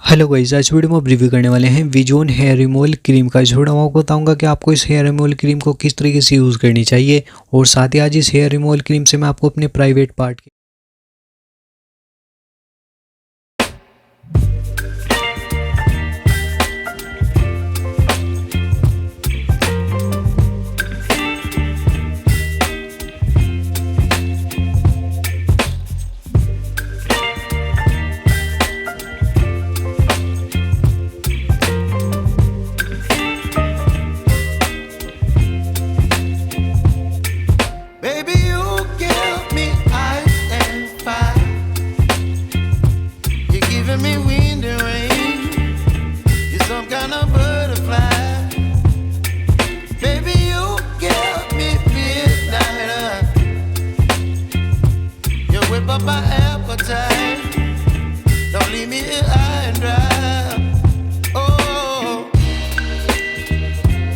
Hello guys, आज video में आप रिव्यू करने वाले हैं विजोन हेयर रिमूवल क्रीम का। छोड़ा मैं आपको बताऊंगा कि आपको इस हेयर रिमूवल क्रीम को किस तरीके से यूज़ करनी चाहिए, और साथ ही आज इस हेयर रिमूवल क्रीम से मैं आपको अपने प्राइवेट पार्ट की me wind and rain. You're some kind of butterfly. Baby, you give me midnight. You whip up my appetite. Don't leave me here high and dry. Oh,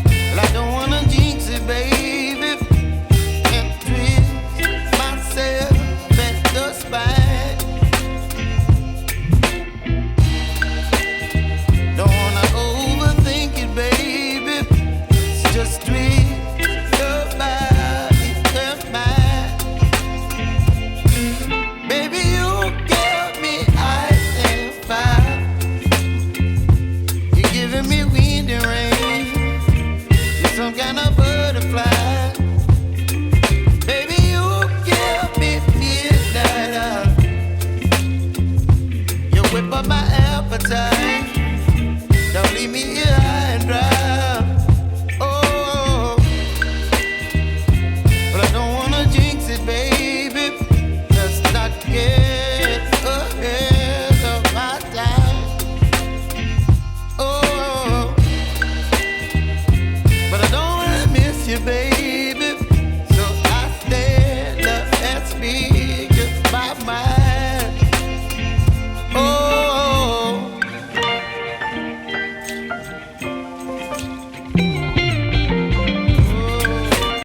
well, I don't wanna jinx it, baby, and twist myself at the spine. Some kind of butterfly. Baby, you give me midnight. You whip up my appetite. Don't leave me here